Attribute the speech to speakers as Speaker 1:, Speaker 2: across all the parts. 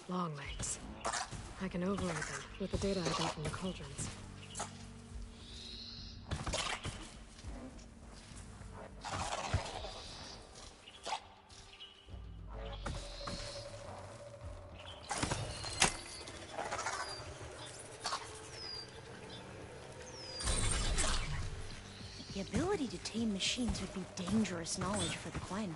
Speaker 1: Long legs. I can override them with the data I got from the cauldrons.
Speaker 2: The ability to tame machines would be dangerous knowledge for the Quen.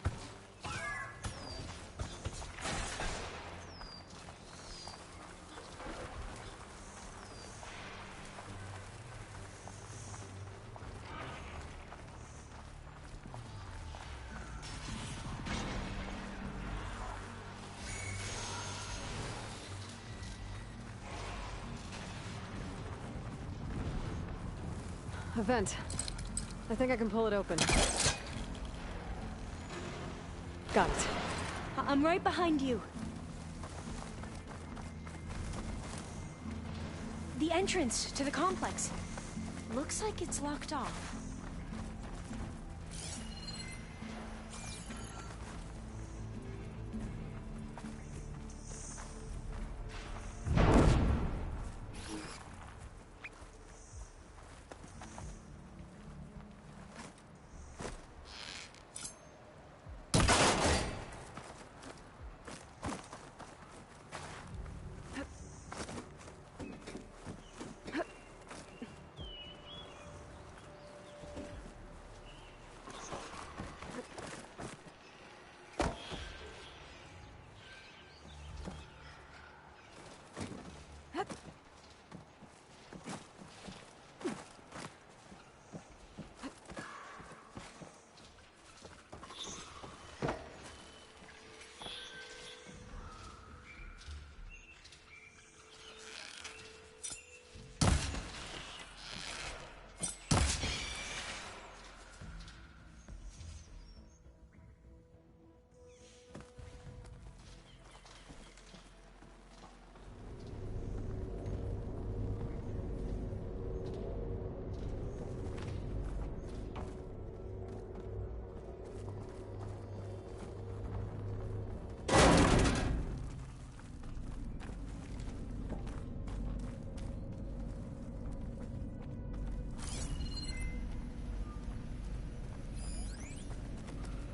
Speaker 1: A vent. I think I can pull it open. Got it.
Speaker 2: I'm right behind you. The entrance to the complex. Looks like it's locked off.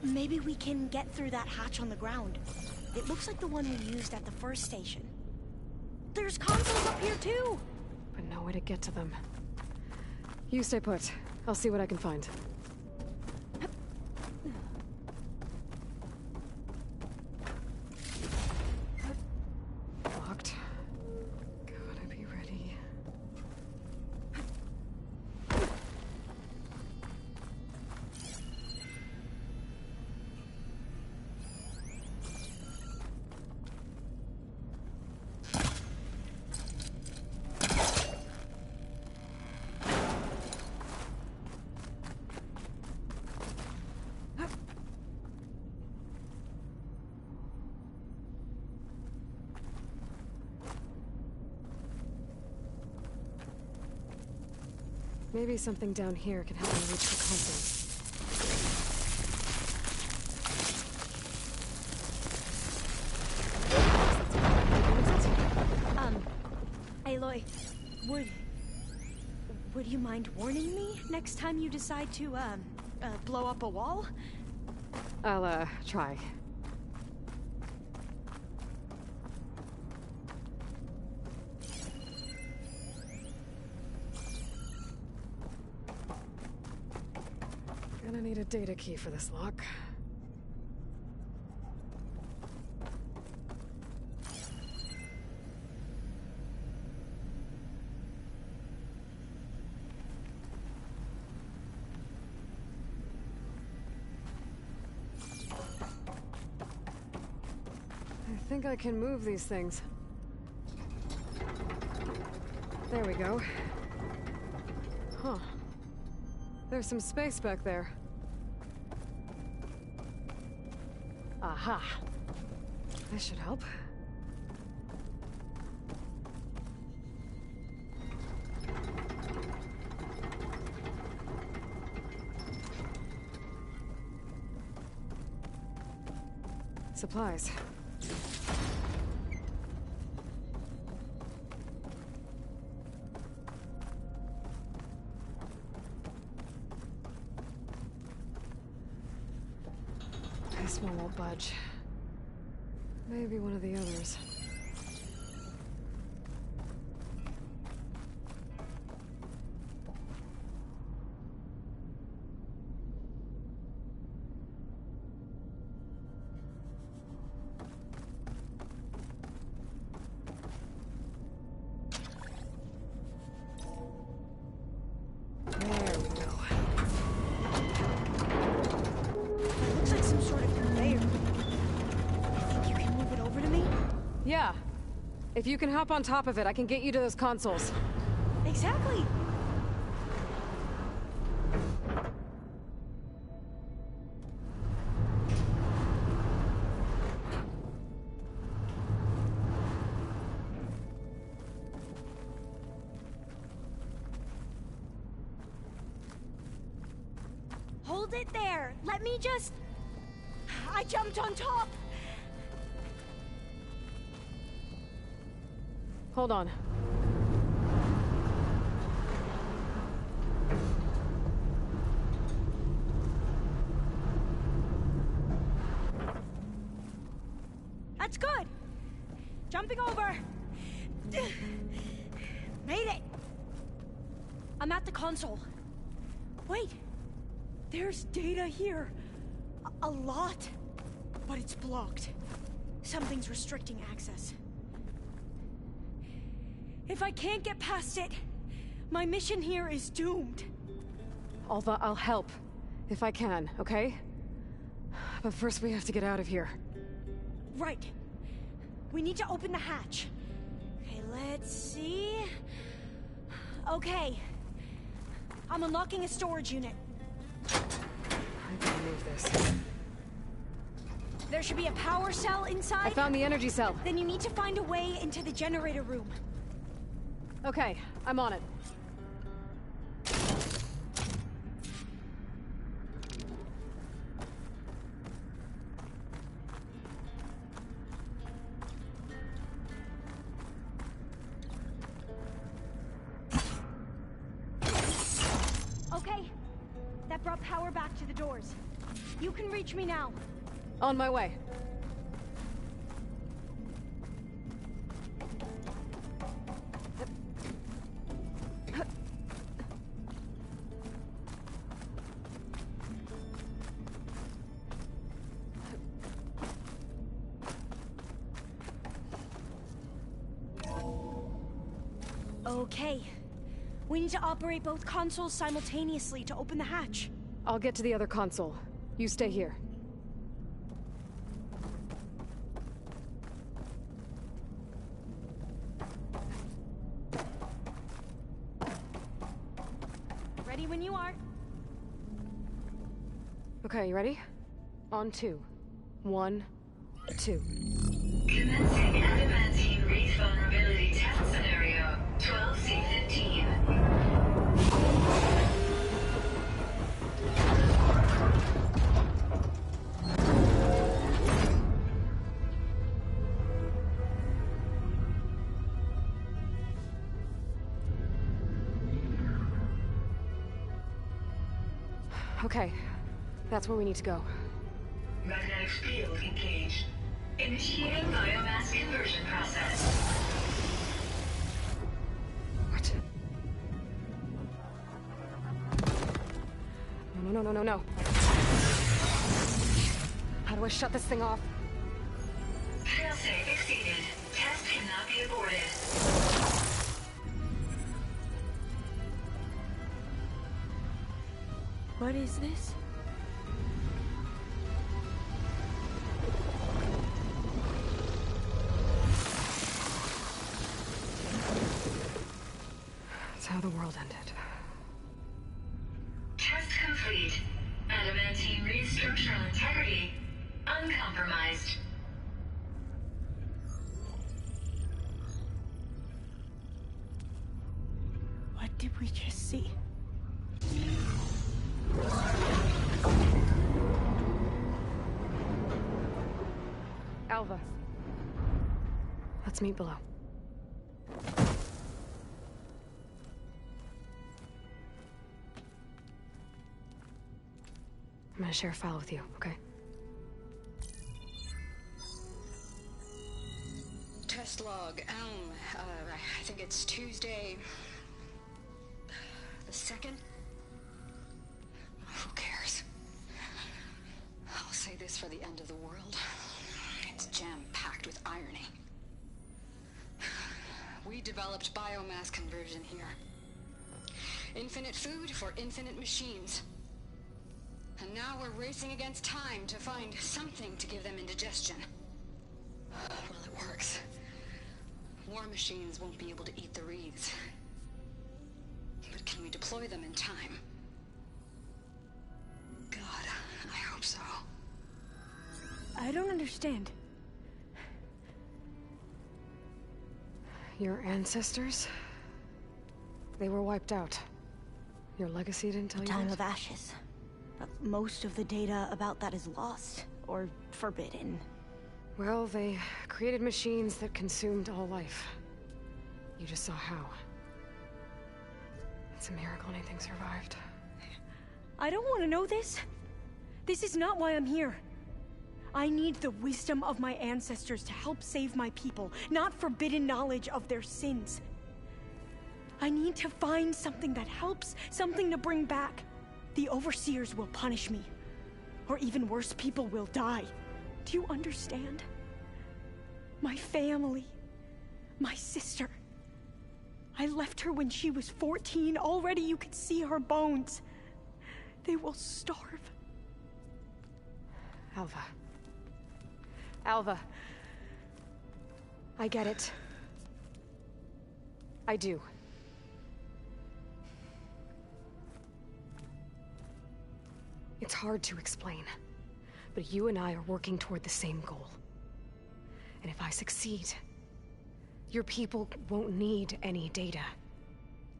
Speaker 2: Maybe we can get through that hatch on the ground. It looks like the one we used at the first station. There's consoles up here too!
Speaker 1: But no way to get to them. You stay put. I'll see what I can find. Locked. Gotta be ready. Maybe something down here can help me reach the console.
Speaker 2: Aloy, would you mind warning me next time you decide to, blow up a wall?
Speaker 1: I'll, try. Gonna need a data key for this lock. I think I can move these things. There we go. Huh. There's some space back there. Aha! This should help. Supplies. This one won't budge. Maybe one of the others. Yeah. If you can hop on top of it, I can get you to those consoles.
Speaker 2: Exactly. Hold it there. Let me just... I jumped on top.
Speaker 1: Hold on.
Speaker 2: That's good. Jumping over. Made it. I'm at the console. Wait. There's data here. A lot. But it's blocked. Something's restricting access. If I can't get past it, my mission here is doomed.
Speaker 1: Alva, I'll help. If I can, okay? But first we have to get out of here.
Speaker 2: Right. We need to open the hatch. Okay, let's see... Okay. I'm unlocking a storage unit.
Speaker 1: I gotta move this.
Speaker 2: There should be a power cell inside.
Speaker 1: I found the energy cell.
Speaker 2: Then you need to find a way into the generator room.
Speaker 1: Okay, I'm on it.
Speaker 2: Okay, that brought power back to the doors. You can reach me now.
Speaker 1: On my way.
Speaker 2: Okay. We need to operate both consoles simultaneously to open the hatch.
Speaker 1: I'll get to the other console. You stay here.
Speaker 2: Ready when you are.
Speaker 1: Okay, you ready? On 2. 1, 2.
Speaker 3: Commencing adamantine wreath vulnerability test scenario 12C15.
Speaker 1: Okay, that's where we need to go.
Speaker 3: Magnetic field engaged. Initiating biomass conversion process.
Speaker 1: What? No. How do I shut this thing off?
Speaker 3: Failsafe exceeded. Test cannot be aborted.
Speaker 2: What is this?
Speaker 1: That's how the world ended.
Speaker 3: Test complete. Adamantine wreath structural integrity uncompromised.
Speaker 2: What did we just see?
Speaker 1: Alva. Let's meet below. I'm gonna share a file with you, okay?
Speaker 4: log. I think it's Tuesday... the 2nd? Who cares? I'll say this for the end of the world. It's jam-packed with irony. We developed biomass conversion here. Infinite food for infinite machines. And now we're racing against time to find something to give them indigestion. Well, it works. War machines won't be able to eat the wreaths. But can we deploy them in time? God, I hope so.
Speaker 2: I don't understand.
Speaker 1: Your ancestors? They were wiped out. Your legacy didn't tell you
Speaker 2: Time
Speaker 1: that?
Speaker 2: of Ashes. But most of the data about that is lost, or forbidden.
Speaker 1: Well, they created machines that consumed all life. You just saw how. It's a miracle anything survived.
Speaker 2: I don't want to know this. This is not why I'm here. I need the wisdom of my ancestors to help save my people, not forbidden knowledge of their sins. I need to find something that helps, something to bring back. The Overseers will punish me. Or even worse, people will die. Do you understand? My family. My sister. I left her when she was 14. Already you could see her bones. They will starve.
Speaker 1: Alva. Alva. I get it. I do. It's hard to explain, but you and I are working toward the same goal. And if I succeed, your people won't need any data.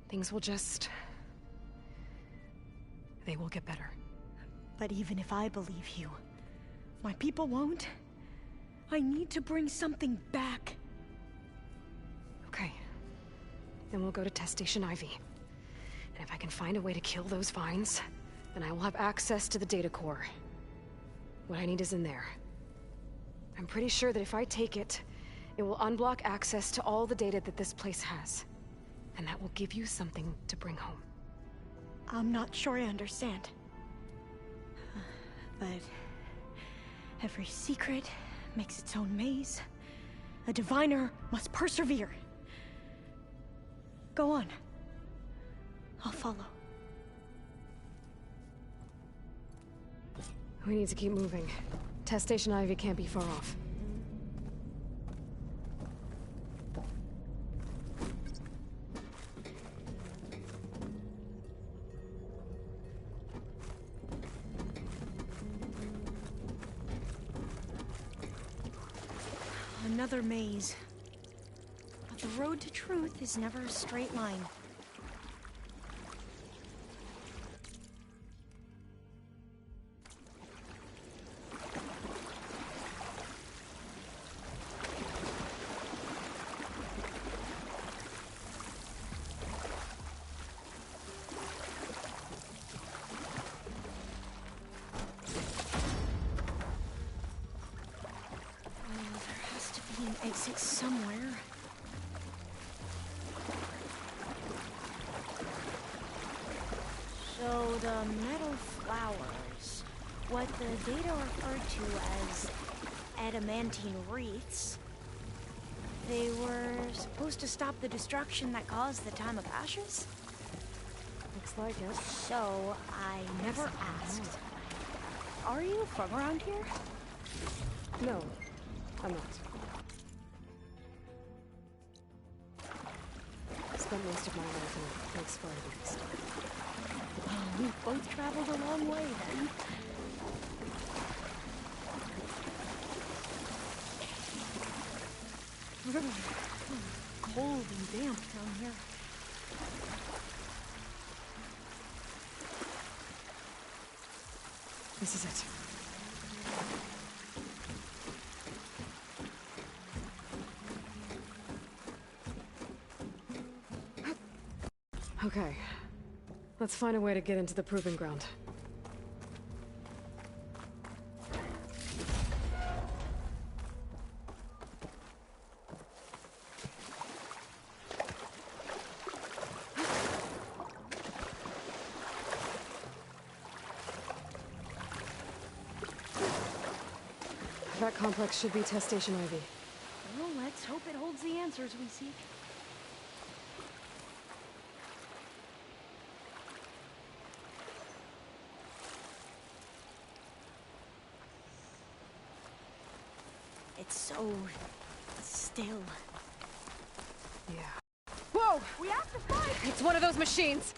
Speaker 1: Things will just... they will get better.
Speaker 2: But even if I believe you, my people won't. I need to bring something back.
Speaker 1: Okay. Then we'll go to Test Station Ivy. And if I can find a way to kill those vines, then I will have access to the data core. What I need is in there. I'm pretty sure that if I take it, it will unblock access to all the data that this place has. And that will give you something to bring home.
Speaker 2: I'm not sure I understand. But every secret makes its own maze. A diviner must persevere. Go on. I'll follow.
Speaker 1: We need to keep moving. Test Station Ivy can't be far off.
Speaker 2: Another maze. But the road to truth is never a straight line. Exit somewhere. So the metal flowers, what the data referred to as adamantine wreaths, they were supposed to stop the destruction that caused the Time of Ashes?
Speaker 1: Looks like it.
Speaker 2: So I never asked. Are you from around here?
Speaker 1: No, I'm not. Spent most of my life in Lakes Far East.
Speaker 2: Oh, we both traveled a long way then. Cold and damp down here.
Speaker 1: This is it. Okay. Let's find a way to get into the proving ground. artifact complex should be Test Station Ivy.
Speaker 2: Well, let's hope it holds the answers we seek. It's so still.
Speaker 1: Yeah. Whoa!
Speaker 2: We have to fight!
Speaker 1: It's one of those machines!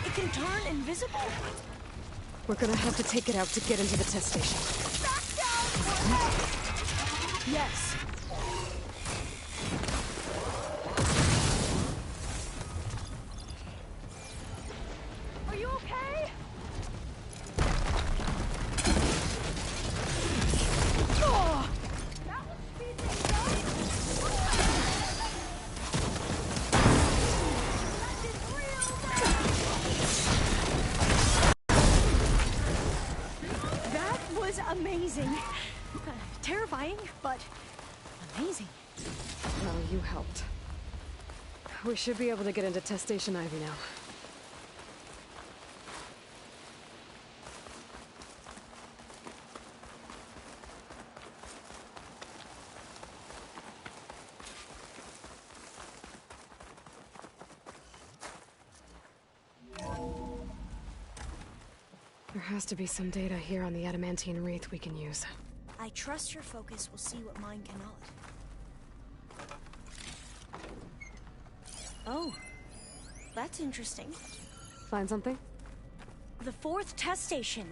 Speaker 2: It can turn invisible?
Speaker 1: We're gonna have to take it out to get into the test station.
Speaker 2: Back down! Yes. Are you okay? Oh! That will speed things up. That did real damage. That was amazing. Terrifying, but amazing.
Speaker 1: Well, you helped. We should be able to get into Test Station Ivy now. There has to be some data here on the adamantine wreath we can use.
Speaker 2: I trust your focus will see what mine cannot. Oh, that's interesting.
Speaker 1: Find something?
Speaker 2: The 4th test station.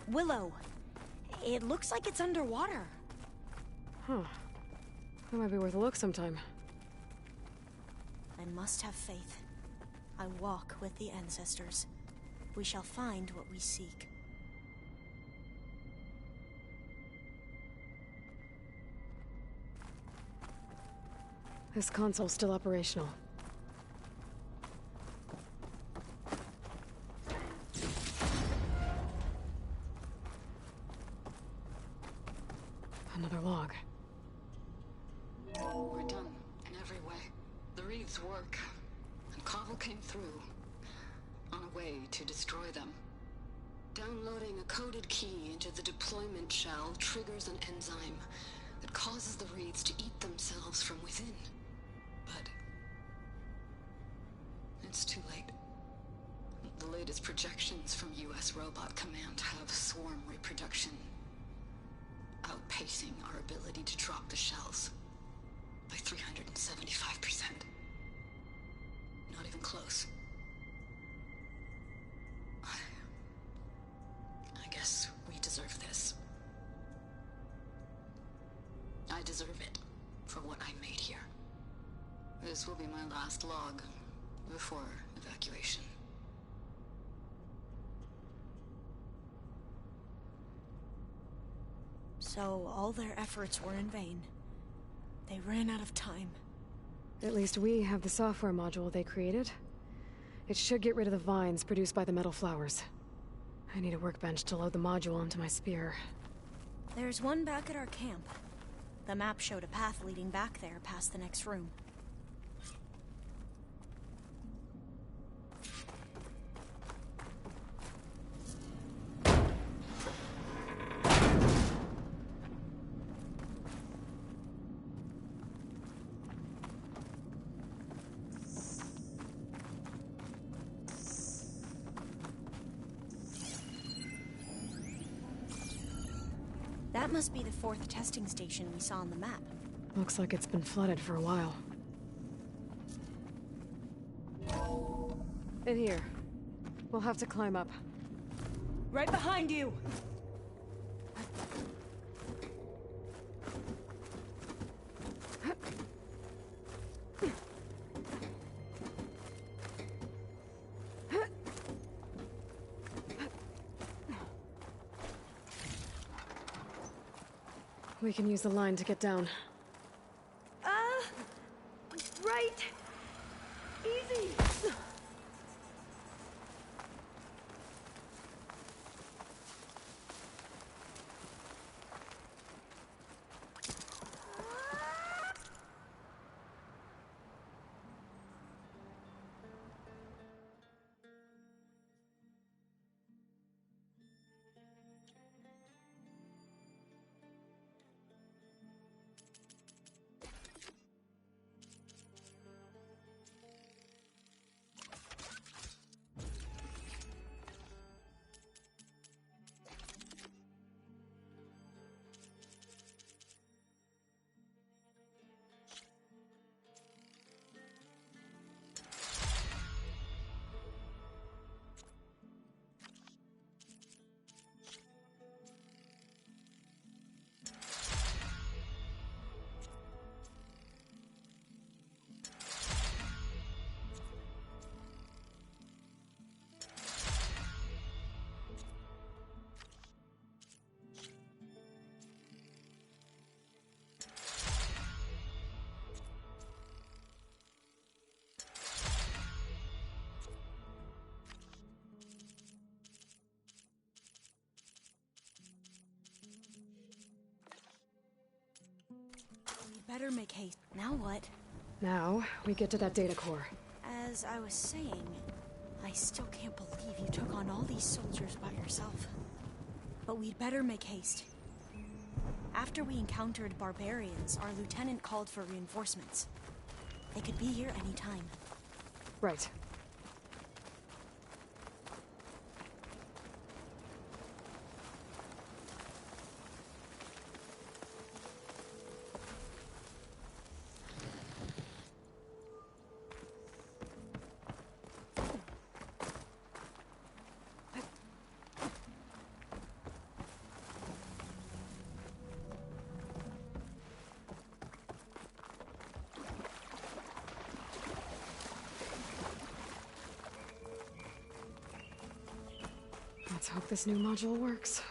Speaker 2: Willow. It looks like it's underwater.
Speaker 1: Huh. That might be worth a look sometime.
Speaker 2: I must have faith. I walk with the ancestors. We shall find what we seek.
Speaker 1: This console's still operational. Another log.
Speaker 4: We're done, in every way. The wreaths work, and Cobble came through, on a way to destroy them. Downloading a coded key into the deployment shell triggers an enzyme that causes the wreaths to eat themselves from within. But it's too late. The latest projections from US Robot Command have swarm reproduction outpacing our ability to drop the shells by 375%. Not even close. I guess we deserve this. I deserve it for what I made here. This will be my last log before evacuation.
Speaker 2: So all their efforts were in vain. They ran out of time.
Speaker 1: At least we have the software module they created. It should get rid of the vines produced by the metal flowers. I need a workbench to load the module onto my spear.
Speaker 2: There's one back at our camp. The map showed a path leading back there past the next room. That must be the 4th testing station we saw on the map.
Speaker 1: Looks like it's been flooded for a while. In here. We'll have to climb up.
Speaker 2: Right behind you!
Speaker 1: We can use the line to get down.
Speaker 2: Right. Easy. better make haste. Now what?
Speaker 1: Now, we get to that data core.
Speaker 2: As I was saying, I still can't believe you took on all these soldiers by yourself. But we'd better make haste. After we encountered barbarians, our lieutenant called for reinforcements. They could be here any time.
Speaker 1: Right. Let's hope this new module works.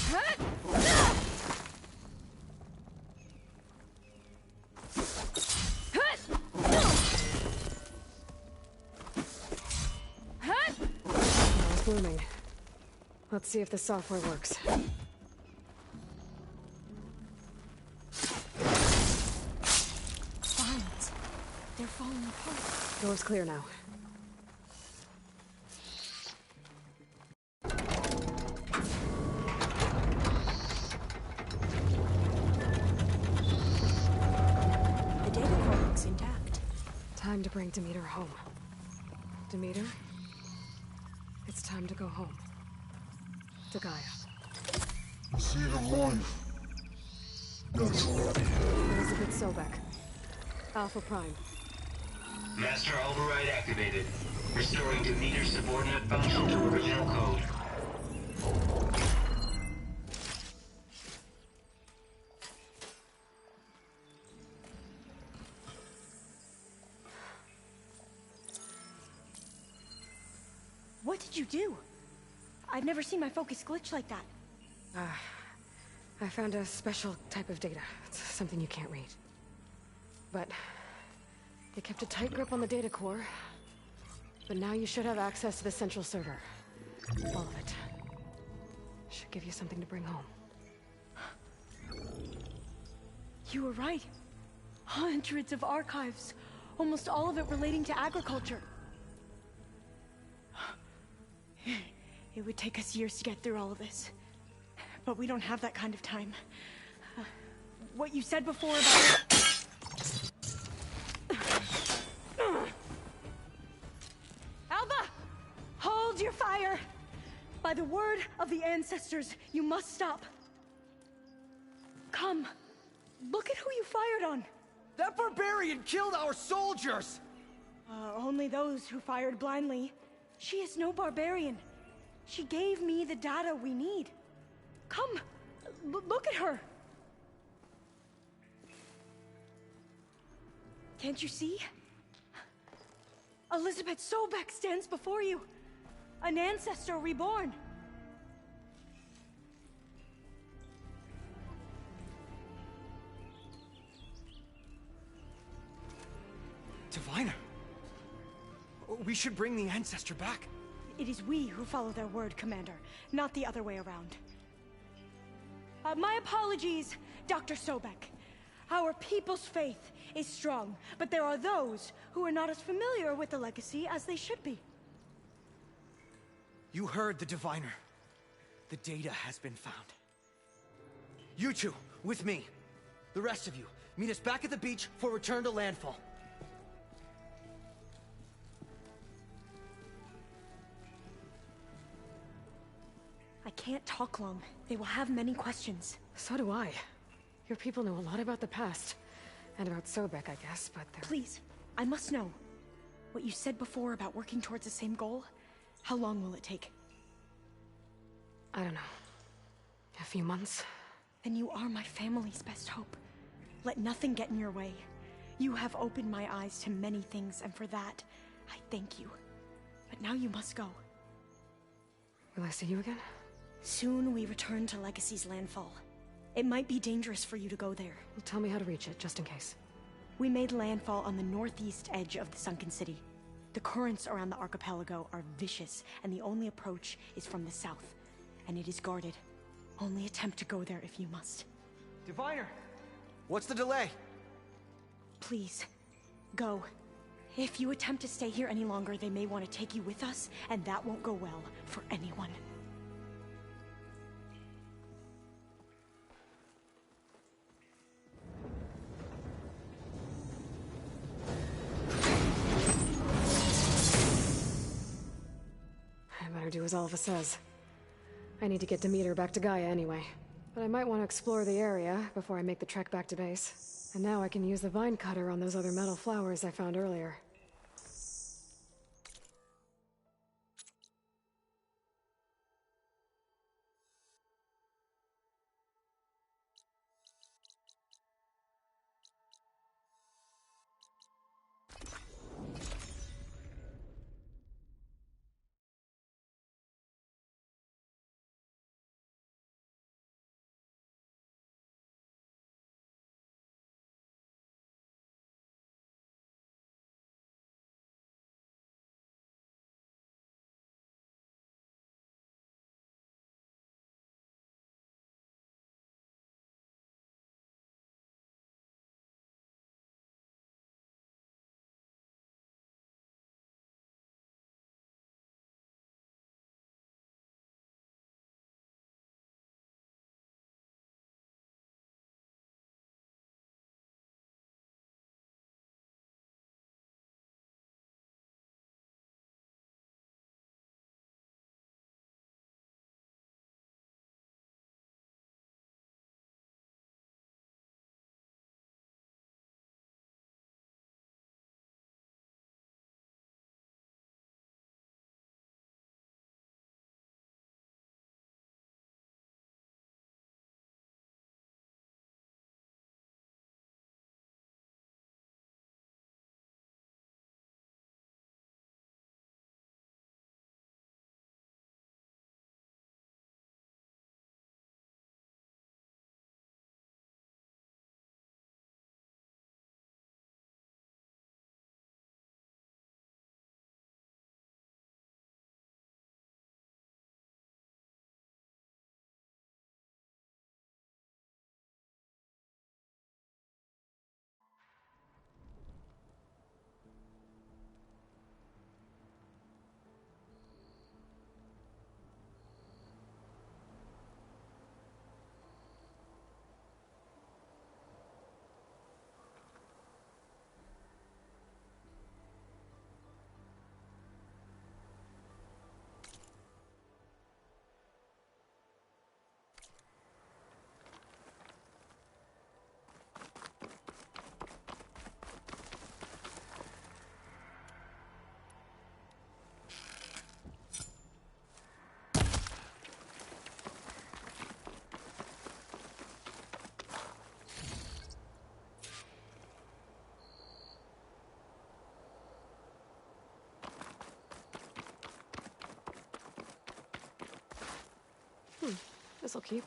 Speaker 1: Now it's blooming. Let's see if the software works.
Speaker 2: Vines. They're falling apart.
Speaker 1: Door's clear now.
Speaker 2: The data core looks intact.
Speaker 1: Time to bring Demeter home. Demeter? It's time to go home. To Gaia.
Speaker 5: Seed of life. That's right.
Speaker 1: Elizabeth Sobek. Alpha Prime.
Speaker 6: Master override activated. Restoring Demeter's subordinate function to original code.
Speaker 2: What did you do? I've never seen my focus glitch like that.
Speaker 1: I found a special type of data. It's something you can't read. But they kept a tight grip on the data core. But now you should have access to the central server. All of it. Should give you something to bring home.
Speaker 2: You were right. Hundreds of archives. Almost all of it relating to agriculture. It would take us years to get through all of this. But we don't have that kind of time. What you said before about... Alva! Hold your fire! By the word of the ancestors, you must stop. Come. Look at who you fired on.
Speaker 7: That barbarian killed our soldiers!
Speaker 2: Only those who fired blindly. She is no barbarian. She gave me the data we need. Come, look at her. Can't you see? Elizabeth Sobek stands before you. An ancestor reborn.
Speaker 7: Diviner. We should bring the ancestor back.
Speaker 2: It is we who follow their word, Commander, not the other way around. My apologies, Dr. Sobek. Our people's faith is strong, but there are those who are not as familiar with the legacy as they should be.
Speaker 7: You heard the diviner. The data has been found. You two, with me. The rest of you, meet us back at the beach for return to landfall.
Speaker 2: I can't talk long. They will have many questions.
Speaker 1: So do I. Your people know a lot about the past. And about Sobek, I guess, but they're...
Speaker 2: Please, I must know. What you said before about working towards the same goal, how long will it take?
Speaker 1: I don't know. A few months?
Speaker 2: Then you are my family's best hope. Let nothing get in your way. You have opened my eyes to many things, and for that, I thank you. But now you must go.
Speaker 1: Will I see you again?
Speaker 2: Soon we return to Legacy's landfall. It might be dangerous for you to go there.
Speaker 1: Well, tell me how to reach it, just in case.
Speaker 2: We made landfall on the northeast edge of the sunken city. The currents around the archipelago are vicious, and the only approach is from the south. And it is guarded. Only attempt to go there if you must.
Speaker 7: Diviner! What's the delay?
Speaker 2: Please, go. If you attempt to stay here any longer, they may want to take you with us, and that won't go well for anyone.
Speaker 1: I better do as Alva says. I need to get Demeter back to Gaia anyway. But I might want to explore the area before I make the trek back to base. And now I can use the vine cutter on those other metal flowers I found earlier. This'll keep.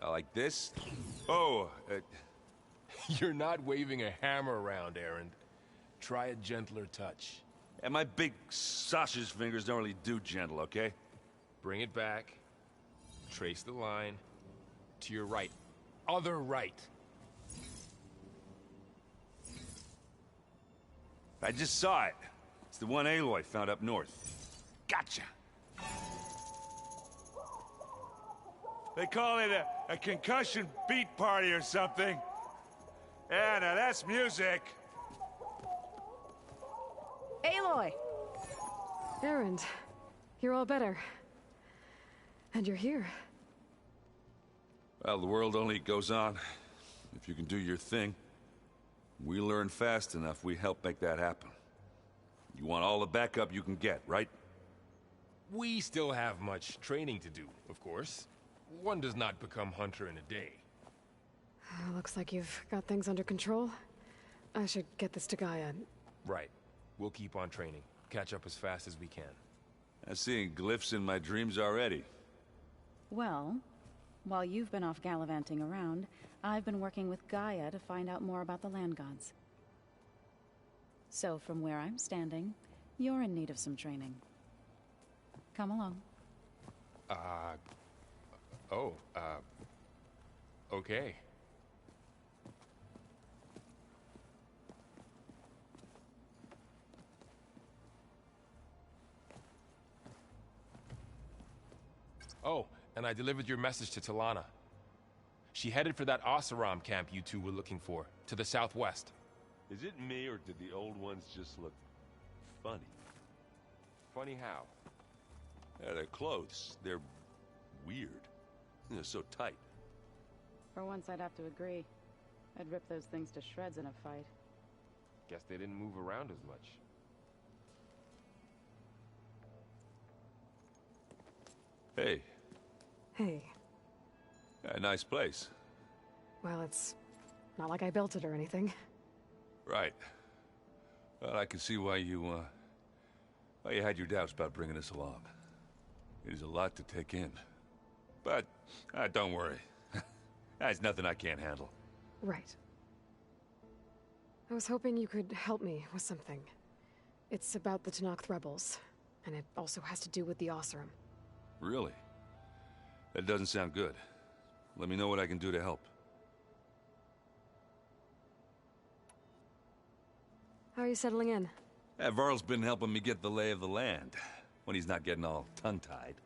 Speaker 8: Like this? Oh, you're not waving a hammer around, Erend. Try a gentler touch.
Speaker 9: And my big sausage fingers don't really do gentle, okay?
Speaker 8: Bring it back. Trace the line. To your right. Other right.
Speaker 9: I just saw it. It's the one Aloy found up north. Gotcha! They call it a concussion beat party or something. Yeah, now that's music.
Speaker 10: Aloy!
Speaker 1: Erend, you're all better. And you're here.
Speaker 9: Well, the world only goes on if you can do your thing. We learn fast enough, we help make that happen. You want all the backup you can get, right?
Speaker 8: We still have much training to do, of course. One does not become hunter in a day.
Speaker 1: Looks like you've got things under control. I should get this to Gaia.
Speaker 8: Right. We'll keep on training. Catch up as fast as we can.
Speaker 9: I'm seeing glyphs in my dreams already.
Speaker 10: Well, while you've been off gallivanting around, I've been working with Gaia to find out more about the land gods. So from where I'm standing, you're in need of some training. Come along.
Speaker 8: Okay. Oh, and I delivered your message to Talana. She headed for that Oseram camp you two were looking for, to the southwest.
Speaker 11: Is it me, or did the old ones just look funny?
Speaker 8: Funny how?
Speaker 9: Yeah, their clothes, they're weird. They're so tight.
Speaker 10: For once, I'd have to agree. I'd rip those things to shreds in a fight.
Speaker 8: Guess they didn't move around as much.
Speaker 9: Hey.
Speaker 1: Hey.
Speaker 9: Yeah, nice place.
Speaker 1: Well, it's not like I built it or anything.
Speaker 9: Right. Well, I can see why you had your doubts about bringing us along. It is a lot to take in. But, don't worry. That's nothing I can't handle.
Speaker 1: Right. I was hoping you could help me with something. It's about the Tenakth rebels, and it also has to do with the Oseram.
Speaker 9: Really? That doesn't sound good. Let me know what I can do to help.
Speaker 1: How are you settling in?
Speaker 9: Varl's been helping me get the lay of the land, when he's not getting all tongue-tied.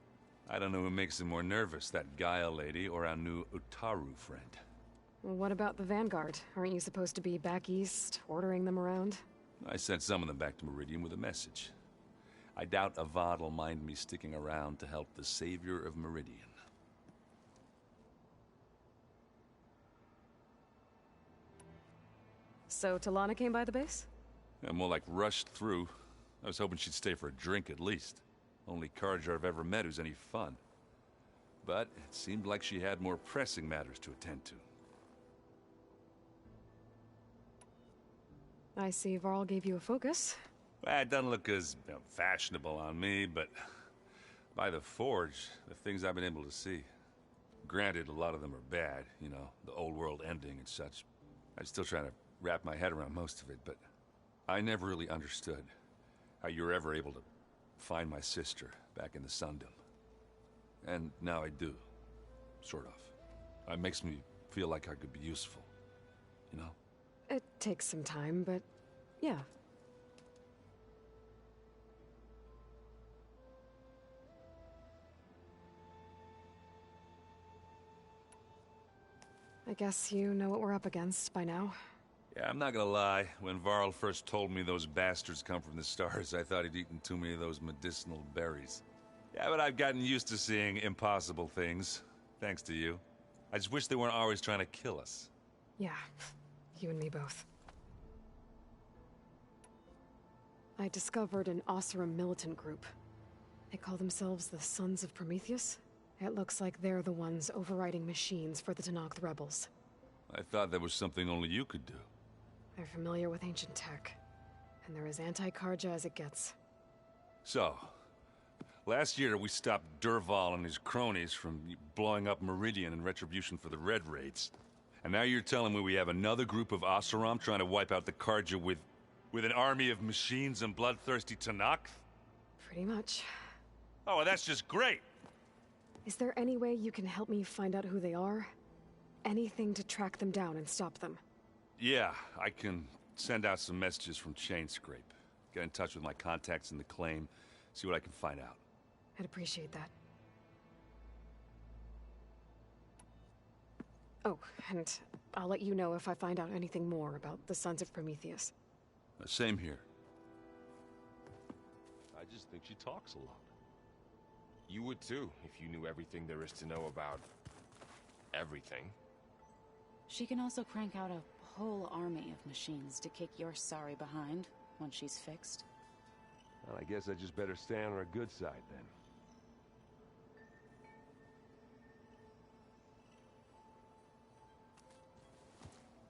Speaker 9: I don't know who makes him more nervous, that Gaia lady or our new Utaru friend.
Speaker 1: Well, what about the Vanguard? Aren't you supposed to be back east, ordering them around?
Speaker 9: I sent some of them back to Meridian with a message. I doubt Avad will mind me sticking around to help the savior of Meridian.
Speaker 1: So Talana came by the base?
Speaker 9: Yeah, more like rushed through. I was hoping she'd stay for a drink at least. Only Carja I've ever met who's any fun. But it seemed like she had more pressing matters to attend to.
Speaker 1: I see Varl gave you a focus.
Speaker 9: Well, it doesn't look as fashionable on me, but by the Forge, the things I've been able to see. Granted, a lot of them are bad, you know, the old world ending and such. I'm still trying to wrap my head around most of it, but I never really understood how you were ever able to find my sister back in the Sundom. And now I do. Sort of. It makes me feel like I could be useful. You know?
Speaker 1: It takes some time, but yeah. I guess you know what we're up against by now.
Speaker 9: Yeah, I'm not gonna lie. When Varl first told me those bastards come from the stars, I thought he'd eaten too many of those medicinal berries. Yeah, but I've gotten used to seeing impossible things, thanks to you. I just wish they weren't always trying to kill us.
Speaker 1: Yeah, you and me both. I discovered an Oseram militant group. They call themselves the Sons of Prometheus. It looks like they're the ones overriding machines for the Tenakth rebels.
Speaker 9: I thought that was something only you could do.
Speaker 1: They're familiar with ancient tech, and they're as anti-Carja as it gets.
Speaker 9: So, last year we stopped Dervahl and his cronies from blowing up Meridian in retribution for the Red Raids. And now you're telling me we have another group of Oseram trying to wipe out the Carja with an army of machines and bloodthirsty Tenakth?
Speaker 1: Pretty much.
Speaker 9: Oh, well, that's just great!
Speaker 1: Is there any way you can help me find out who they are? Anything to track them down and stop them?
Speaker 9: Yeah, I can send out some messages from Chainscrape. Get in touch with my contacts in the claim, see what I can find out.
Speaker 1: I'd appreciate that. Oh, and I'll let you know if I find out anything more about the Sons of Prometheus.
Speaker 9: Same here.
Speaker 11: I just think she talks a lot.
Speaker 8: You would too, if you knew everything there is to know about... everything.
Speaker 10: She can also crank out a whole army of machines to kick your sorry behind once she's fixed.
Speaker 11: Well, I guess I just better stay on her good side then.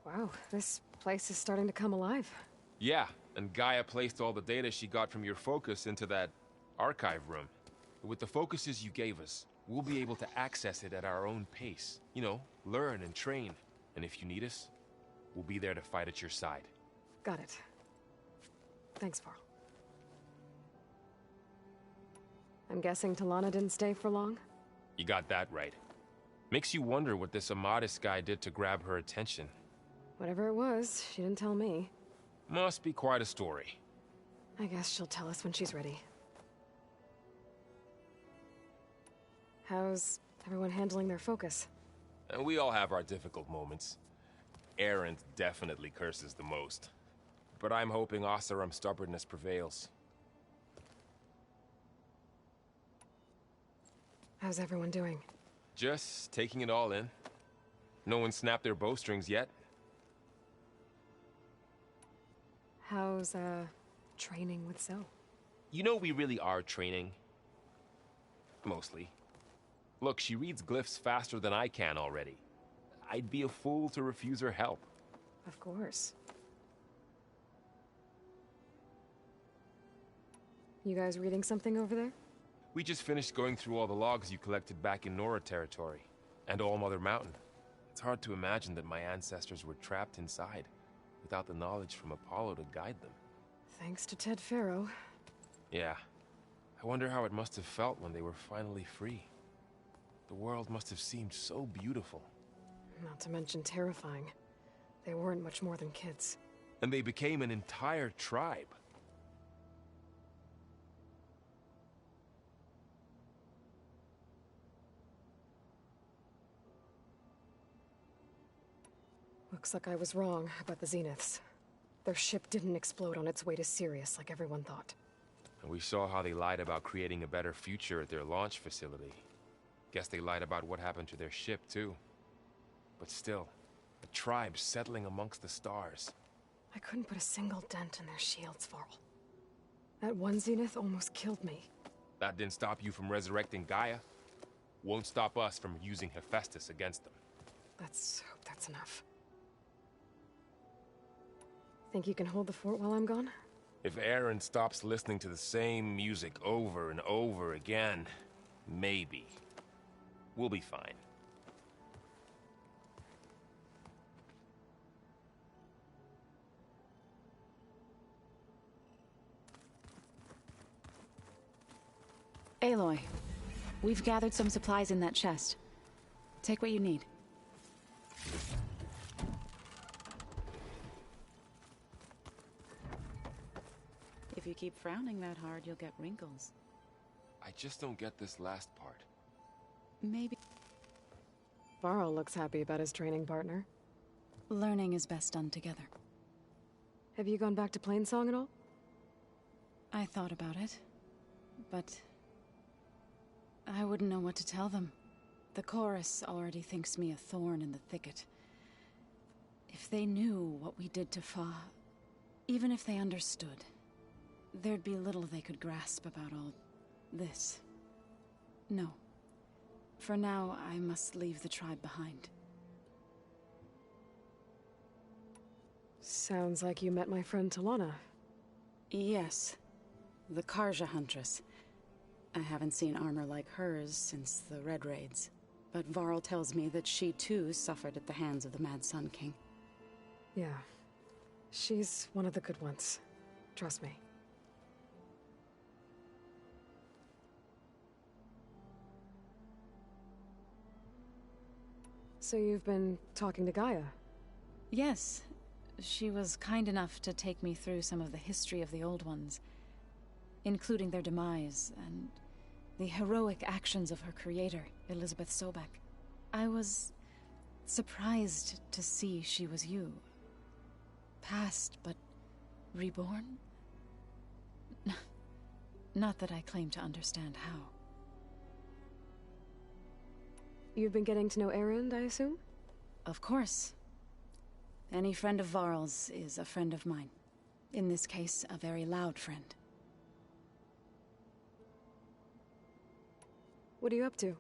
Speaker 1: Wow, this place is starting to come alive.
Speaker 8: Yeah, and Gaia placed all the data she got from your focus into that archive room. With the focuses you gave us, we'll be able to access it at our own pace. You know, learn and train. And if you need us, we'll be there to fight at your side.
Speaker 1: Got it. Thanks, Varl. I'm guessing Talana didn't stay for long?
Speaker 8: You got that right. Makes you wonder what this Amadis guy did to grab her attention.
Speaker 1: Whatever it was, she didn't tell me.
Speaker 8: Must be quite a story.
Speaker 1: I guess she'll tell us when she's ready. How's everyone handling their focus?
Speaker 8: And we all have our difficult moments. Erend definitely curses the most. But I'm hoping Oseram's stubbornness prevails.
Speaker 1: How's everyone doing?
Speaker 8: Just taking it all in. No one snapped their bowstrings yet.
Speaker 1: How's, training with Zoe?
Speaker 8: You know we really are training. Mostly. Look, she reads glyphs faster than I can already. I'd be a fool to refuse her help.
Speaker 1: Of course. You guys reading something over there?
Speaker 8: We just finished going through all the logs you collected back in Nora territory, and All Mother Mountain. It's hard to imagine that my ancestors were trapped inside, without the knowledge from Apollo to guide them.
Speaker 1: Thanks to Ted Faro.
Speaker 8: Yeah. I wonder how it must have felt when they were finally free. The world must have seemed so beautiful.
Speaker 1: Not to mention terrifying. They weren't much more than kids.
Speaker 8: And they became an entire tribe.
Speaker 1: Looks like I was wrong about the Zeniths. Their ship didn't explode on its way to Sirius like everyone thought.
Speaker 8: And we saw how they lied about creating a better future at their launch facility. Guess they lied about what happened to their ship, too. But still, a tribe settling amongst the stars.
Speaker 1: I couldn't put a single dent in their shields, Varl. That one Zenith almost killed me.
Speaker 8: That didn't stop you from resurrecting Gaia. Won't stop us from using Hephaestus against them.
Speaker 1: Let's hope that's enough. Think you can hold the fort while I'm gone?
Speaker 8: If Erend stops listening to the same music over and over again, maybe. We'll be fine.
Speaker 10: Aloy, we've gathered some supplies in that chest. Take what you need. If you keep frowning that hard, you'll get wrinkles.
Speaker 8: I just don't get this last part.
Speaker 10: Maybe...
Speaker 1: Varl looks happy about his training partner.
Speaker 10: Learning is best done together.
Speaker 1: Have you gone back to Plainsong at all?
Speaker 10: I thought about it, but... I wouldn't know what to tell them. The chorus already thinks me a thorn in the thicket. If they knew what we did to Fa, even if they understood, there'd be little they could grasp about all this. No. For now, I must leave the tribe behind.
Speaker 1: Sounds like you met my friend Talana.
Speaker 10: Yes. The Karja Huntress. I haven't seen armor like hers since the Red Raids. But Varl tells me that she too suffered at the hands of the Mad Sun King.
Speaker 1: Yeah. She's one of the good ones. Trust me. So you've been talking to Gaia?
Speaker 10: Yes. She was kind enough to take me through some of the history of the Old Ones, including their demise and the heroic actions of her creator, Elizabeth Sobek. I was surprised to see she was you. Past, but reborn? Not that I claim to understand how.
Speaker 1: You've been getting to know Erend, I assume?
Speaker 10: Of course. Any friend of Varl's is a friend of mine. In this case, a very loud friend.
Speaker 1: What are you up to?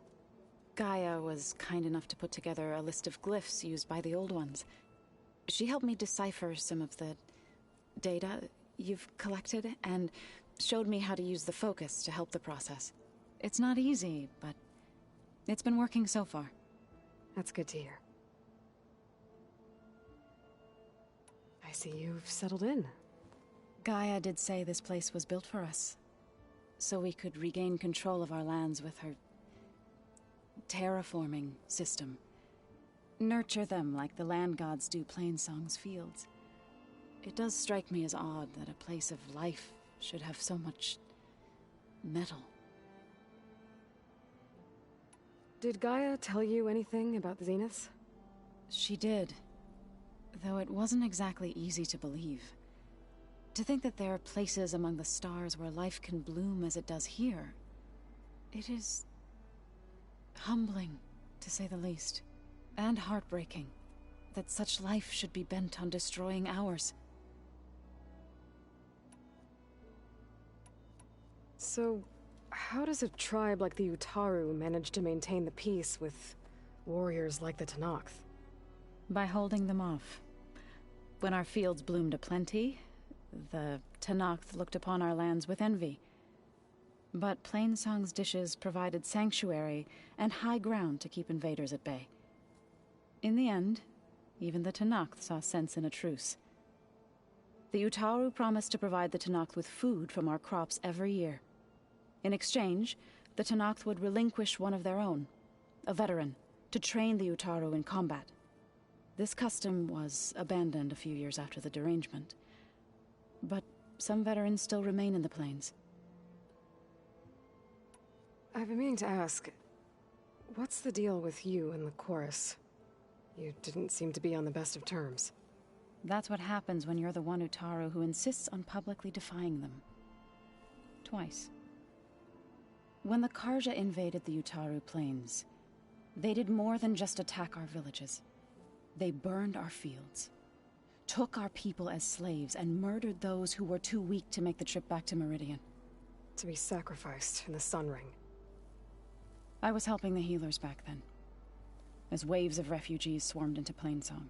Speaker 10: Gaia was kind enough to put together a list of glyphs used by the Old Ones. She helped me decipher some of the data you've collected, and showed me how to use the focus to help the process. It's not easy, but it's been working so far.
Speaker 1: That's good to hear. I see you've settled in.
Speaker 10: Gaia did say this place was built for us, so we could regain control of our lands with her terraforming system. Nurture them like the land gods do Plainsong's fields. It does strike me as odd that a place of life should have so much metal.
Speaker 1: Did Gaia tell you anything about the Zeniths?
Speaker 10: She did, though it wasn't exactly easy to believe. To think that there are places among the stars where life can bloom as it does here, it is humbling, to say the least, and heartbreaking that such life should be bent on destroying ours.
Speaker 1: So, how does a tribe like the Utaru manage to maintain the peace with warriors like the Tenakth?
Speaker 10: By holding them off. When our fields bloomed aplenty, the Tenakth looked upon our lands with envy. But Plainsong's dishes provided sanctuary and high ground to keep invaders at bay. In the end, even the Tenakth saw sense in a truce. The Utaru promised to provide the Tenakth with food from our crops every year. In exchange, the Tenakth would relinquish one of their own, a veteran, to train the Utaru in combat. This custom was abandoned a few years after the derangement. But some veterans still remain in the plains.
Speaker 1: I've been meaning to ask, what's the deal with you and the chorus? You didn't seem to be on the best of terms.
Speaker 10: That's what happens when you're the one Utaru who insists on publicly defying them. Twice. When the Carja invaded the Utaru plains, they did more than just attack our villages. They burned our fields, took our people as slaves, and murdered those who were too weak to make the trip back to Meridian.
Speaker 1: To be sacrificed in the Sun Ring.
Speaker 10: I was helping the healers back then, as waves of refugees swarmed into Plainsong.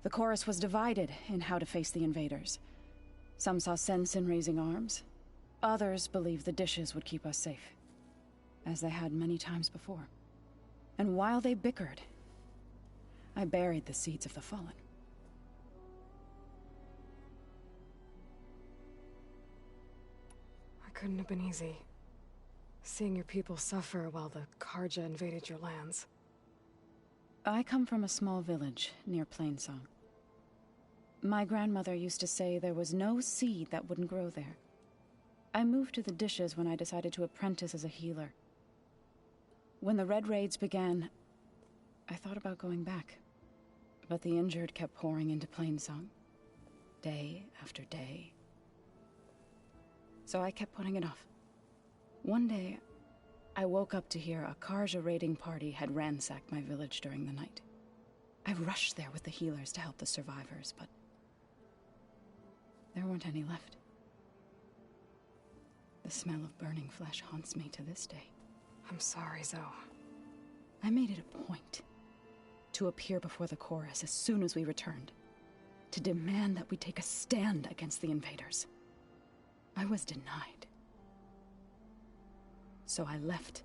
Speaker 10: The chorus was divided in how to face the invaders. Some saw sense in raising arms. Others believed the dishes would keep us safe, as they had many times before. And while they bickered, I buried the seeds of the fallen.
Speaker 1: It couldn't have been easy, seeing your people suffer while the Carja invaded your lands.
Speaker 10: I come from a small village near Plainsong. My grandmother used to say there was no seed that wouldn't grow there. I moved to the dishes when I decided to apprentice as a healer. When the Red Raids began, I thought about going back. But the injured kept pouring into Plainsong, day after day. So I kept putting it off. One day, I woke up to hear a Carja raiding party had ransacked my village during the night. I rushed there with the healers to help the survivors, but there weren't any left. The smell of burning flesh haunts me to this day.
Speaker 1: I'm sorry, Zoe.
Speaker 10: I made it a point to appear before the chorus as soon as we returned, to demand that we take a stand against the invaders. I was denied. So I left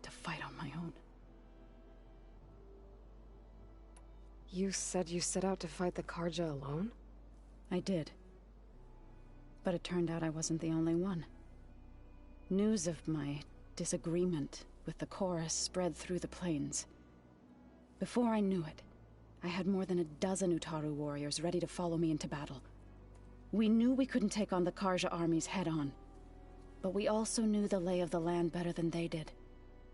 Speaker 10: to fight on my own.
Speaker 1: You said you set out to fight the Carja alone?
Speaker 10: I did. But it turned out I wasn't the only one. News of my disagreement with the chorus spread through the plains. Before I knew it, I had more than a dozen Utaru warriors ready to follow me into battle. We knew we couldn't take on the Carja armies head-on, but we also knew the lay of the land better than they did.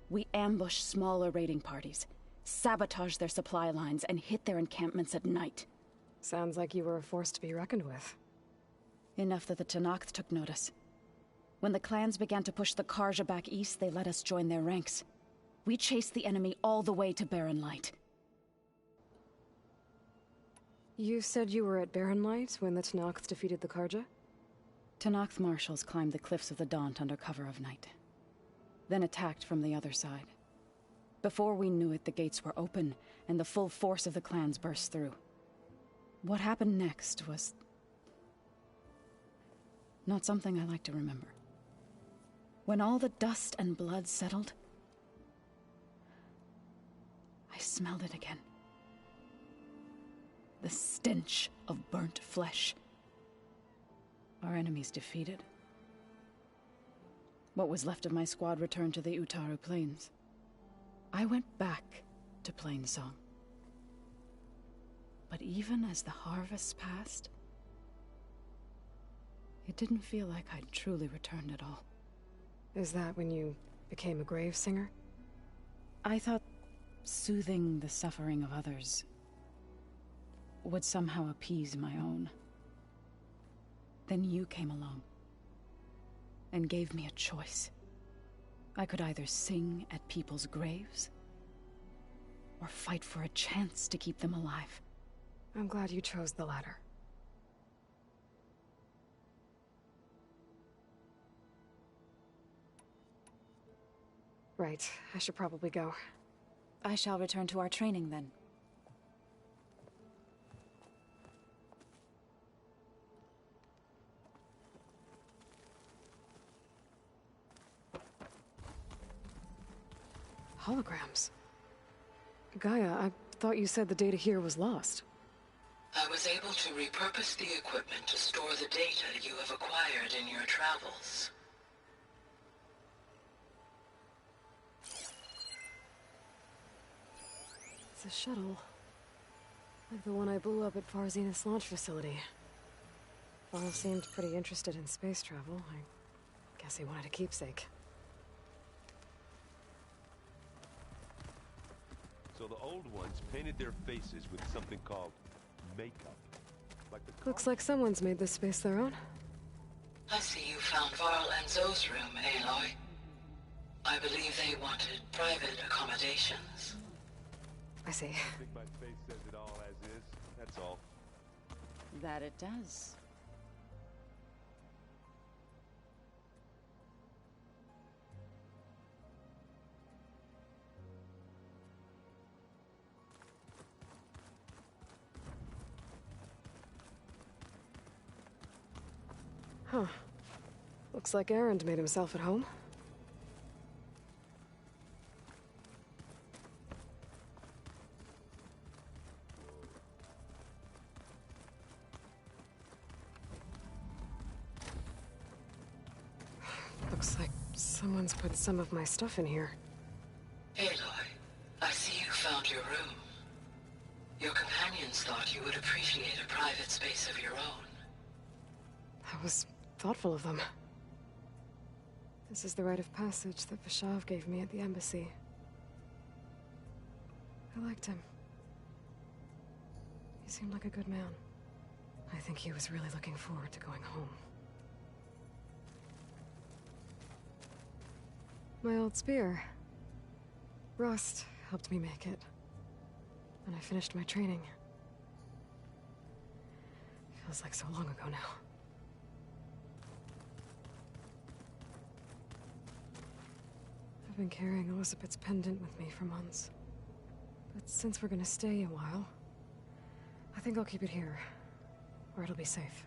Speaker 10: We ambushed smaller raiding parties, sabotaged their supply lines, and hit their encampments at night.
Speaker 1: Sounds like you were a force to be reckoned with.
Speaker 10: Enough that the Tenakth took notice. When the clans began to push the Carja back east, they let us join their ranks. We chased the enemy all the way to Barren Light.
Speaker 1: You said you were at Barren Light when the Tenakth defeated the Carja?
Speaker 10: Tenakth marshals climbed the cliffs of the Daunt under cover of night, then attacked from the other side. Before we knew it, the gates were open, and the full force of the clans burst through. What happened next was not something I like to remember. When all the dust and blood settled, I smelled it again. The stench of burnt flesh. Our enemies defeated. What was left of my squad returned to the Utaru Plains. I went back to Plainsong. But even as the harvests passed, it didn't feel like I'd truly returned at all.
Speaker 1: Is that when you became a grave singer?
Speaker 10: I thought soothing the suffering of others would somehow appease my own. Then you came along and gave me a choice. I could either sing at people's graves or fight for a chance to keep them alive.
Speaker 1: I'm glad you chose the latter. Right, I should probably go.
Speaker 10: I shall return to our training then.
Speaker 1: Holograms. Gaia, I thought you said the data here was lost.
Speaker 12: I was able to repurpose the equipment to store the data you have acquired in your travels.
Speaker 1: It's a shuttle. Like the one I blew up at Far Zenith's launch facility. Varl seemed pretty interested in space travel. I guess he wanted a keepsake.
Speaker 11: So the old ones painted their faces with something called makeup.
Speaker 1: Looks like someone's made this space their own.
Speaker 12: I see you found Varl and Zoe's room, Aloy. I believe they wanted private accommodations.
Speaker 1: I see.
Speaker 11: I think my face says it all as is, that's all.
Speaker 10: That it does.
Speaker 1: Huh. Looks like Erend made himself at home. Looks like someone's put some of my stuff in here.
Speaker 12: Aloy, I see you found your room. Your companions thought you would appreciate a private space of your own.
Speaker 1: That was thoughtful of them. This is the rite of passage that Vishav gave me at the embassy. I liked him. He seemed like a good man. I think he was really looking forward to going home. My old spear. Rust helped me make it. And I finished my training. Feels like so long ago now. I've been carrying Elizabeth's pendant with me for months. But since we're gonna stay a while, I think I'll keep it here, where it'll be safe.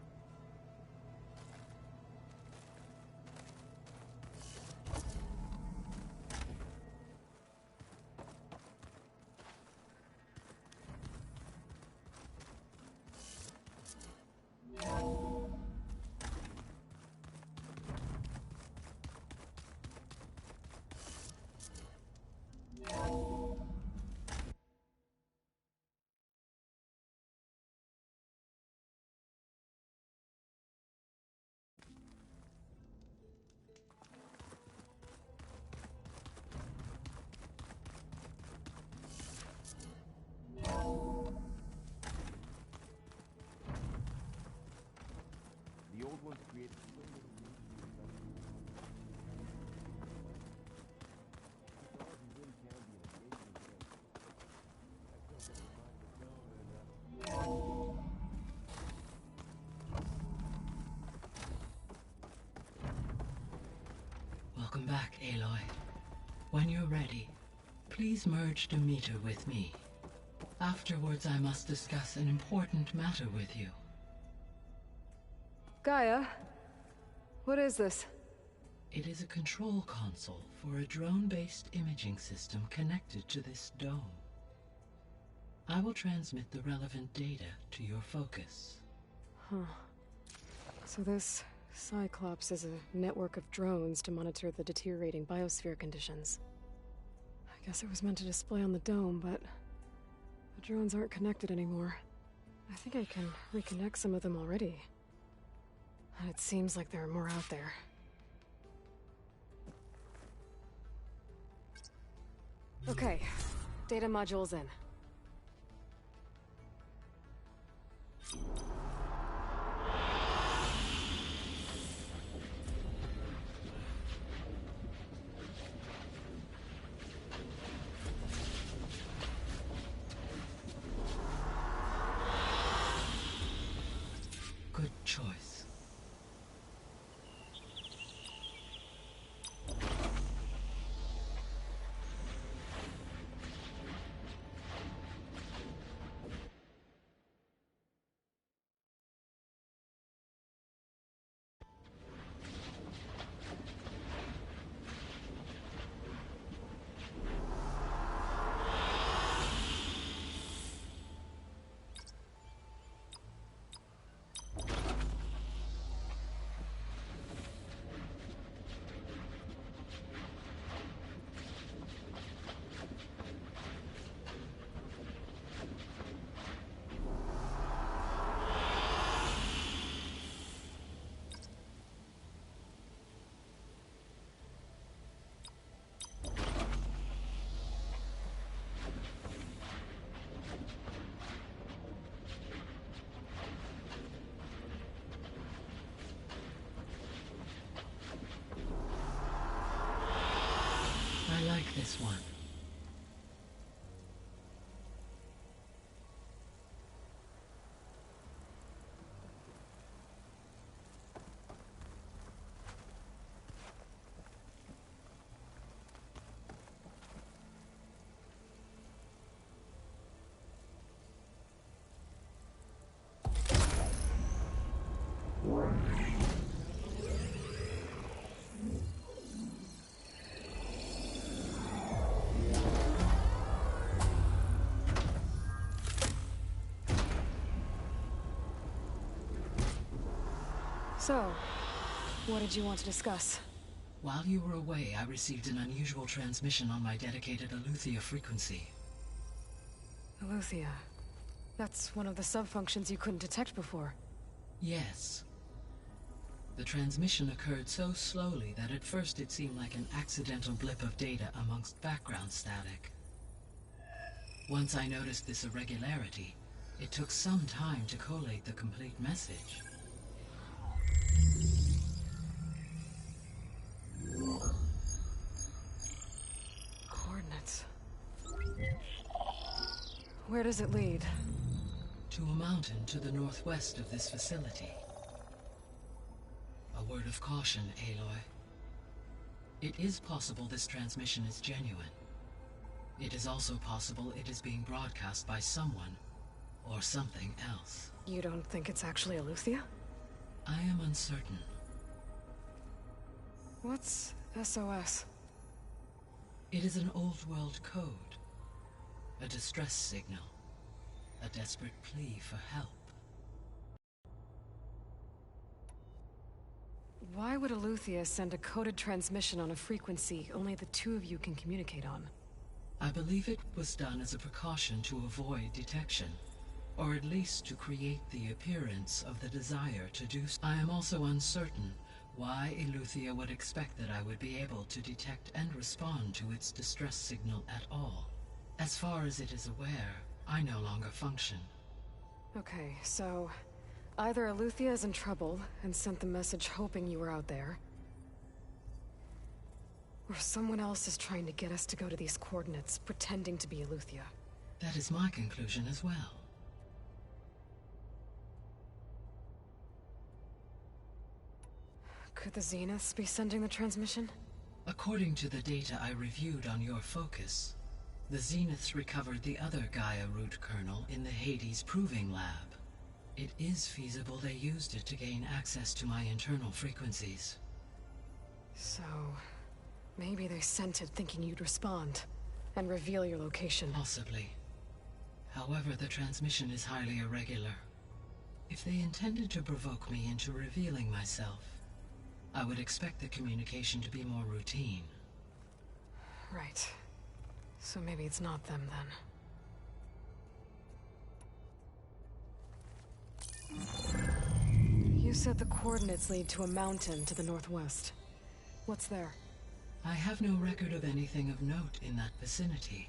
Speaker 12: Welcome back, Aloy. When you're ready, please merge Demeter with me. Afterwards, I must discuss an important matter with you.
Speaker 1: Gaia? What is this?
Speaker 12: It is a control console for a drone-based imaging system connected to this dome. I will transmit the relevant data to your focus.
Speaker 1: Huh. So this Cyclops is a network of drones to monitor the deteriorating biosphere conditions. I guess it was meant to display on the dome, but the drones aren't connected anymore. I think I can reconnect some of them already. And it seems like there are more out there. Okay, data module's in.
Speaker 12: Good choice. I like this one.
Speaker 1: So, what did you want to discuss?
Speaker 12: While you were away, I received an unusual transmission on my dedicated Eleuthia frequency.
Speaker 1: Eleuthia. That's one of the sub-functions you couldn't detect before.
Speaker 12: Yes. The transmission occurred so slowly that at first it seemed like an accidental blip of data amongst background static. Once I noticed this irregularity, it took some time to collate the complete message.
Speaker 1: Coordinates. Where does it lead?
Speaker 12: To a mountain to the northwest of this facility. A word of caution, Aloy. It is possible this transmission is genuine. It is also possible it is being broadcast by someone or something else.
Speaker 1: You don't think it's actually Eleuthia?
Speaker 12: I am uncertain.
Speaker 1: What's SOS?
Speaker 12: It is an old world code. A distress signal. A desperate plea for help.
Speaker 1: Why would Eleuthia send a coded transmission on a frequency only the two of you can communicate on?
Speaker 12: I believe it was done as a precaution to avoid detection, or at least to create the appearance of the desire to do so. I am also uncertain why Eleuthia would expect that I would be able to detect and respond to its distress signal at all. As far as it is aware, I no longer function.
Speaker 1: Okay, so either Eleuthia is in trouble and sent the message hoping you were out there, or someone else is trying to get us to go to these coordinates, pretending to be Eleuthia.
Speaker 12: That is my conclusion as well.
Speaker 1: Could the Zeniths be sending the transmission?
Speaker 12: According to the data I reviewed on your focus, the Zeniths recovered the other Gaia root kernel in the Hades Proving Lab. It is feasible they used it to gain access to my internal frequencies.
Speaker 1: So, maybe they sent it thinking you'd respond, and reveal your location.
Speaker 12: Possibly. However, the transmission is highly irregular. If they intended to provoke me into revealing myself, I would expect the communication to be more routine.
Speaker 1: Right. So maybe it's not them, then. You said the coordinates lead to a mountain to the northwest. What's there?
Speaker 12: I have no record of anything of note in that vicinity.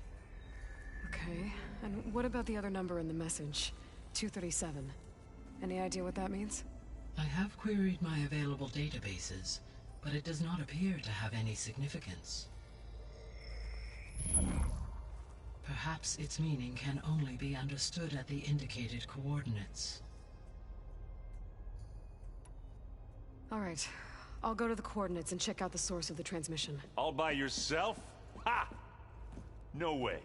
Speaker 1: Okay, and what about the other number in the message? 237. Any idea what that means?
Speaker 12: I have queried my available databases, but it does not appear to have any significance. Perhaps its meaning can only be understood at the indicated coordinates.
Speaker 1: All right. I'll go to the coordinates and check out the source of the transmission.
Speaker 11: All by yourself? Ha! No way.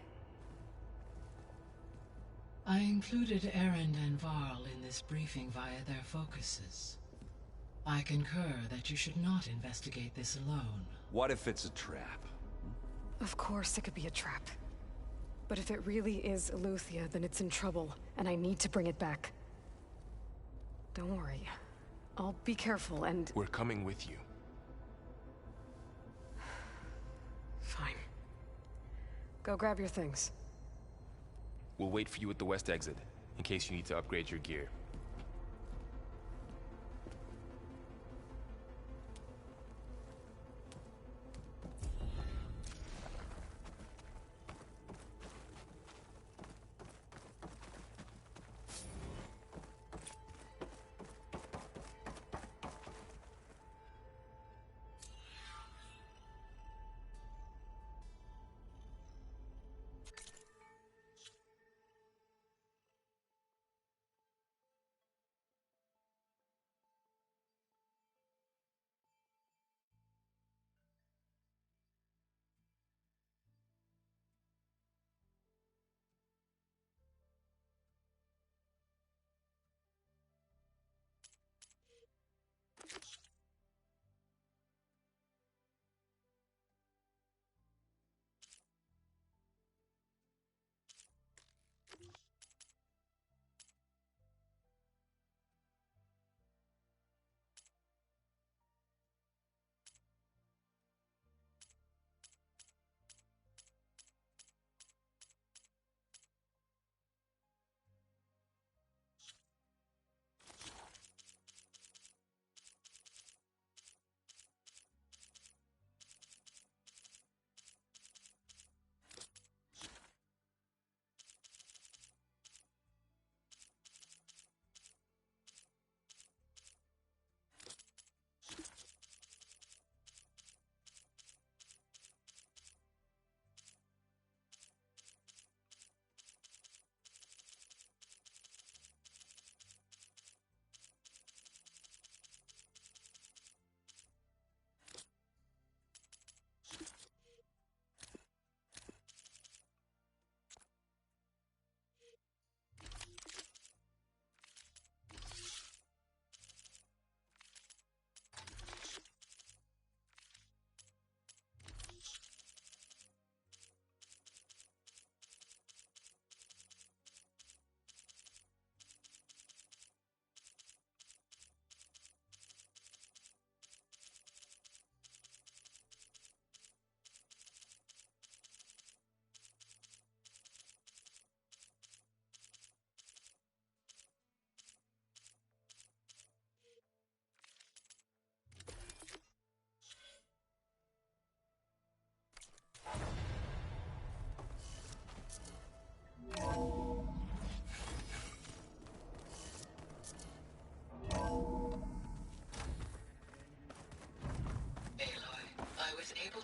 Speaker 12: I included Erend and Varl in this briefing via their focuses. I concur that you should not investigate this alone.
Speaker 13: What if it's a trap?
Speaker 1: Of course it could be a trap. But if it really is Eleuthia, then it's in trouble, and I need to bring it back. Don't worry. I'll be careful and...
Speaker 8: We're coming with you.
Speaker 1: Fine. Go grab your things.
Speaker 8: We'll wait for you at the west exit, in case you need to upgrade your gear.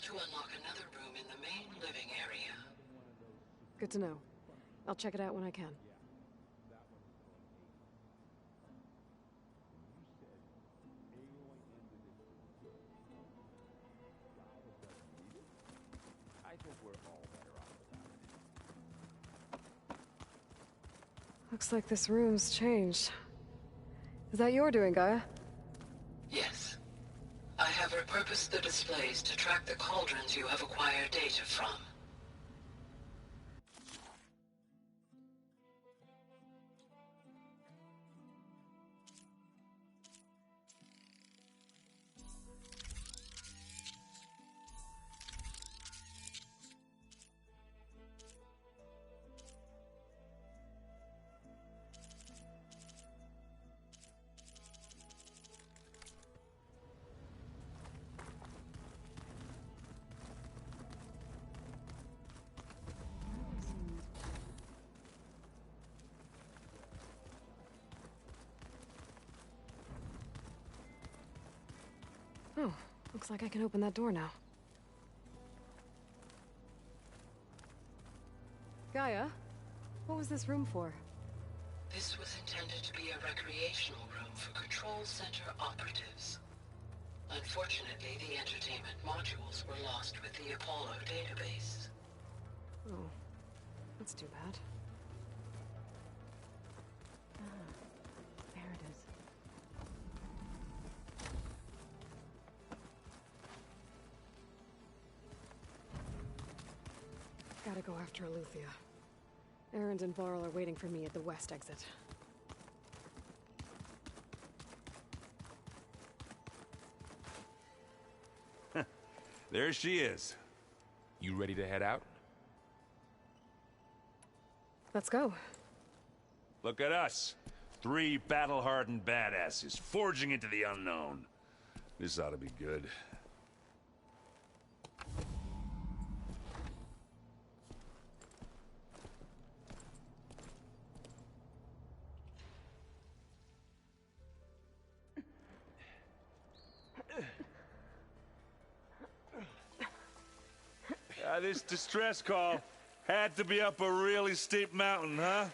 Speaker 12: To unlock another room in the main living area.
Speaker 1: Good to know. I'll check it out when I can. Looks like this room's changed. Is that your doing, Gaia?
Speaker 12: Yes. I have repurposed the displays to track the cauldrons you have acquired data from.
Speaker 1: Oh, looks like I can open that door now. Gaia, what was this room for?
Speaker 12: This was intended to be a recreational room for Control Center operatives. Unfortunately, the entertainment modules were lost with the Apollo database.
Speaker 1: Oh, that's too bad.
Speaker 10: There it is.
Speaker 1: Gotta go after Eleuthia. Erend and Varl are waiting for me at the west exit.
Speaker 9: There she is.
Speaker 8: You ready to head out?
Speaker 1: Let's go.
Speaker 9: Look at us. 3 battle-hardened badasses forging into the unknown. This ought to be good. This distress call had to be up a really steep mountain, huh?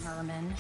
Speaker 10: Merman.